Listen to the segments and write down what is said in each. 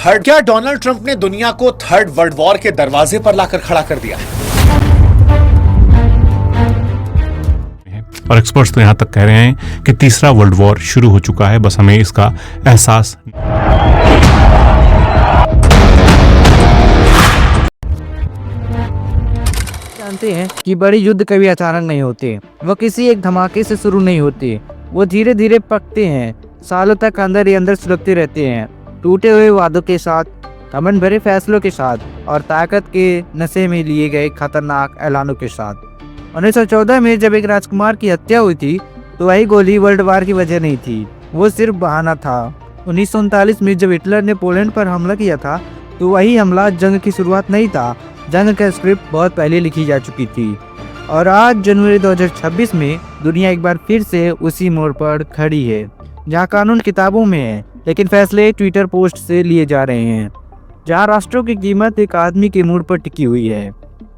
क्या Donald Trump ने दुनिया को थर्ड वर्ल्ड वॉर के दरवाजे पर लाकर खड़ा कर दिया है? और एक्सपर्ट्स तो यहां तक कह रहे हैं कि तीसरा वर्ल्ड वॉर शुरू हो चुका है, बस हमें इसका एहसास। जानते हैं कि बड़े युद्ध कभी अचानक नहीं होते, वो किसी एक धमाके से शुरू नहीं होते, वो धीरे धीरे पकते हैं, सालों तक अंदर ही अंदर सुलगते रहते हैं, टूटे हुए वादों के साथ, घमंड भरे फैसलों के साथ और ताकत के नशे में लिए गए खतरनाक ऐलानों के साथ। 1914 में जब एक राजकुमार की हत्या हुई थी तो वही गोली वर्ल्ड वार की वजह नहीं थी, वो सिर्फ बहाना था। 1939 में जब हिटलर ने पोलैंड पर हमला किया था तो वही हमला जंग की शुरुआत नहीं था, जंग का स्क्रिप्ट बहुत पहले लिखी जा चुकी थी। और आज जनवरी 2026 में दुनिया एक बार फिर से उसी मोड़ पर खड़ी है, जहाँ कानून किताबों में है लेकिन फैसले ट्विटर पोस्ट से लिए जा रहे हैं, जहाँ राष्ट्रों की कीमत एक आदमी के मूड पर टिकी हुई है।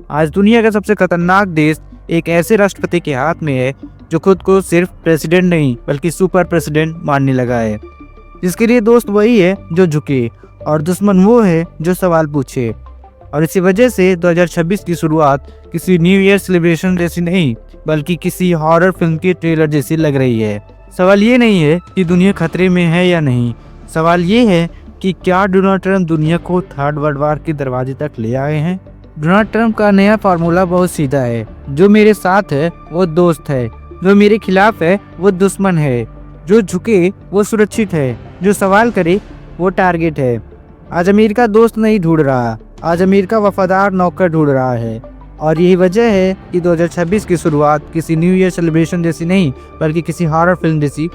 आज दुनिया का सबसे खतरनाक देश एक ऐसे राष्ट्रपति के हाथ में है जो खुद को सिर्फ प्रेसिडेंट नहीं बल्कि सुपर प्रेसिडेंट मानने लगा है, जिसके लिए दोस्त वही है जो झुके और दुश्मन वो है जो सवाल पूछे। और इसी वजह से 2026 की शुरुआत किसी न्यू ईयर सेलिब्रेशन जैसी नहीं बल्कि किसी हॉरर फिल्म के ट्रेलर जैसी लग रही है। सवाल ये नहीं है कि दुनिया खतरे में है या नहीं, सवाल ये है कि क्या डोनाल्ड ट्रंप दुनिया को थर्ड वर्ल्ड वॉर के दरवाजे तक ले आए हैं। डोनाल्ड ट्रंप का नया फार्मूला बहुत सीधा है, जो मेरे साथ है वो दोस्त है, जो मेरे खिलाफ है वो दुश्मन है, जो झुके वो सुरक्षित है, जो सवाल करे वो टारगेट है। आज अमेरिका दोस्त नहीं ढूंढ रहा, आज अमेरिका वफादार नौकर ढूंढ रहा है। और यही वजह है कि 2026 की शुरुआत किसी न्यू ईयर सेलिब्रेशन जैसी नहीं बल्कि किसी हॉरर फिल्म जैसी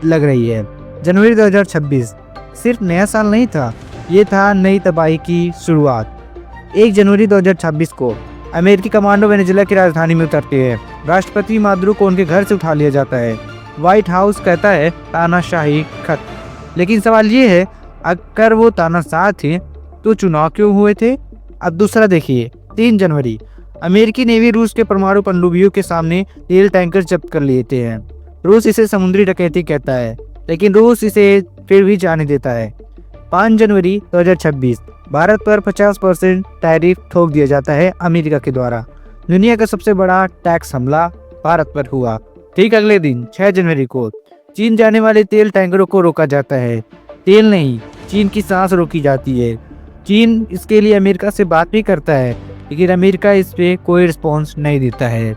लग रही है। जनवरी 2026 सिर्फ नया साल नहीं था, ये था नई तबाही की शुरुआत। 1 जनवरी 2026 को अमेरिकी कमांडो वेनेजुएला की राजधानी में उतरते हैं। राष्ट्रपति मादुरो को उनके घर से उठा लिया जाता है। व्हाइट हाउस कहता है तानाशाही खत्म। लेकिन सवाल ये है, अगर वो तानाशाह थे तो चुनाव क्यों हुए थे? अब दूसरा देखिए, 3 जनवरी अमेरिकी नेवी रूस के परमाणु पनडुब्बियों के सामने तेल टैंकर जब्त कर लेते हैं। रूस इसे समुद्री डकैती कहता है, लेकिन रूस इसे फिर भी जाने देता है। 5 जनवरी 2026 भारत पर 50% टैरिफ ठोक दिया जाता है अमेरिका के द्वारा। दुनिया का सबसे बड़ा टैक्स हमला भारत पर हुआ। ठीक अगले दिन 6 जनवरी को चीन जाने वाले तेल टैंकरों को रोका जाता है। तेल नहीं, चीन की सांस रोकी जाती है। चीन इसके लिए अमेरिका से बात भी करता है, लेकिन अमेरिका इस पे कोई रिस्पॉन्स नहीं देता है।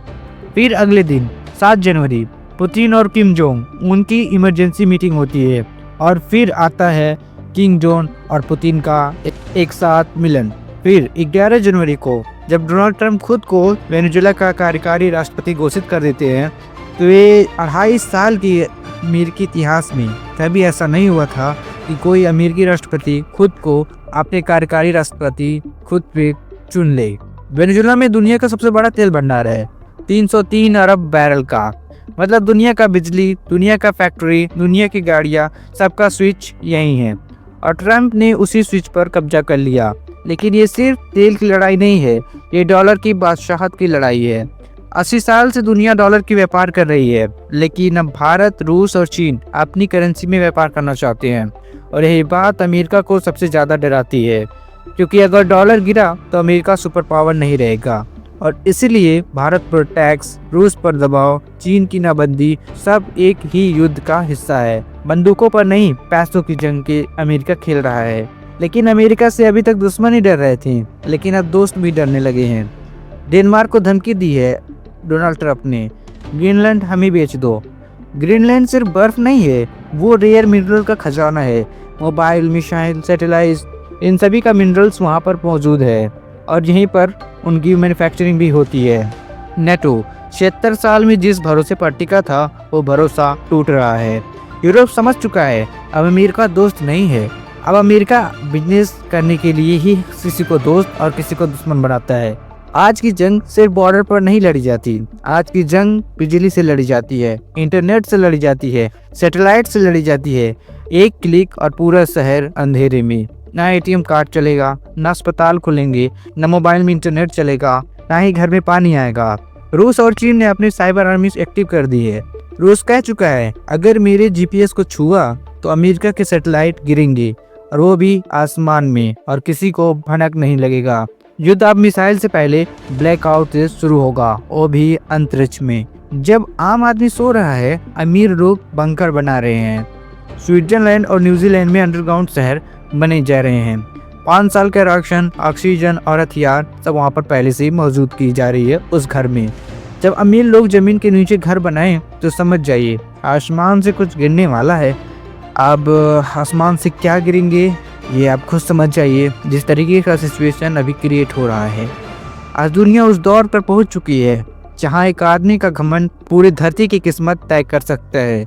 फिर अगले दिन 7 जनवरी पुतिन और किम जोंग उनकी इमरजेंसी मीटिंग होती है और फिर आता है किम जोंग और पुतिन का एक साथ मिलन। फिर 11 जनवरी को जब डोनाल्ड ट्रंप खुद को वेनेजुएला का कार्यकारी राष्ट्रपति घोषित कर देते हैं, तो ये 2.5 साल की अमेरिकी इतिहास में कभी ऐसा नहीं हुआ था कि कोई अमेरिकी राष्ट्रपति खुद को अपने कार्यकारी राष्ट्रपति खुद पे चुन ले। वेनेजुएला में दुनिया का सबसे बड़ा तेल भंडार है, 303 अरब बैरल का। मतलब दुनिया का बिजली, दुनिया का फैक्ट्री, दुनिया की गाड़ियाँ, सबका स्विच यही है। और ट्रंप ने उसी स्विच पर कब्जा कर लिया। लेकिन ये सिर्फ तेल की लड़ाई नहीं है, ये डॉलर की बादशाहत की लड़ाई है। 80 साल से दुनिया डॉलर की व्यापार कर रही है, लेकिन अब भारत, रूस और चीन अपनी करेंसी में व्यापार करना चाहते हैं। और यही बात अमेरिका को सबसे ज़्यादा डराती है, क्योंकि अगर डॉलर गिरा तो अमेरिका सुपर पावर नहीं रहेगा। और इसीलिए भारत पर टैक्स, रूस पर दबाव, चीन की नाबंदी सब एक ही युद्ध का हिस्सा है। बंदूकों पर नहीं, पैसों की जंग के अमेरिका खेल रहा है। लेकिन अमेरिका से अभी तक दुश्मन ही डर रहे थे, लेकिन अब दोस्त भी डरने लगे हैं। डेनमार्क को धमकी दी है डोनाल्ड ट्रंप ने, ग्रीनलैंड हमें बेच दो। ग्रीनलैंड सिर्फ बर्फ नहीं है, वो रेयर मिनरल का खजाना है। मोबाइल, मिसाइल, सैटेलाइट, इन सभी का मिनरल्स वहाँ पर मौजूद है और यहीं पर उनकी मैन्युफैक्चरिंग भी होती है। नेटो 76 साल में जिस भरोसे पर टिका था, वो भरोसा टूट रहा है। यूरोप समझ चुका है अब अमेरिका दोस्त नहीं है। अब अमेरिका बिजनेस करने के लिए ही किसी को दोस्त और किसी को दुश्मन बनाता है। आज की जंग सिर्फ बॉर्डर पर नहीं लड़ी जाती, आज की जंग बिजली से लड़ी जाती है, इंटरनेट से लड़ी जाती है, सैटेलाइट से लड़ी जाती है। एक क्लिक और पूरा शहर अंधेरे में। ना एटीएम कार्ड चलेगा, ना अस्पताल खुलेंगे, ना मोबाइल में इंटरनेट चलेगा, ना ही घर में पानी आएगा। रूस और चीन ने अपनी साइबर आर्मी एक्टिव कर दी है। रूस कह चुका है, अगर मेरे जीपीएस को छुआ तो अमेरिका के सैटेलाइट गिरेंगे और वो भी आसमान में, और किसी को भनक नहीं लगेगा। युद्ध अब मिसाइल से पहले ब्लैकआउट से शुरू होगा, वो भी अंतरिक्ष में। जब आम आदमी सो रहा है, अमीर लोग बंकर बना रहे हैं। स्विट्जरलैंड और न्यूजीलैंड में अंडरग्राउंड शहर बने जा रहे हैं। 5 साल का राशन, ऑक्सीजन और हथियार सब वहाँ पर पहले से ही मौजूद की जा रही है उस घर में। जब अमीर लोग जमीन के नीचे घर बनाएं तो समझ जाइए आसमान से कुछ गिरने वाला है। अब आसमान से क्या गिरेंगे ये आप खुद समझ जाइए, जिस तरीके का सिचुएशन अभी क्रिएट हो रहा है। आज दुनिया उस दौर पर पहुंच चुकी है जहां एक आदमी का घमंड पूरी धरती की किस्मत तय कर सकता है।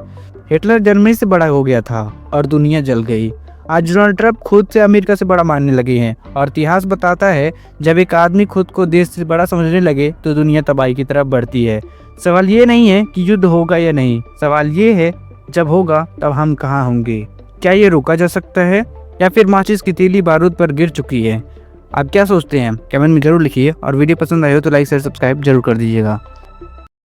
हिटलर जर्मनी से बड़ा हो गया था और दुनिया जल गई। आज डोनाल्ड ट्रंप खुद से अमेरिका से बड़ा मानने लगे हैं, और इतिहास बताता है जब एक आदमी खुद को देश से बड़ा समझने लगे तो दुनिया तबाही की तरफ बढ़ती है। सवाल ये नहीं है कि युद्ध होगा या नहीं, सवाल ये है जब होगा तब हम कहाँ होंगे। क्या ये रोका जा सकता है या फिर माचिस की तीली बारूद पर गिर चुकी है? आप क्या सोचते हैं? कमेंट में जरूर लिखिए, और वीडियो पसंद आए हो तो लाइक शेयर सब्सक्राइब जरूर कर दीजिएगा।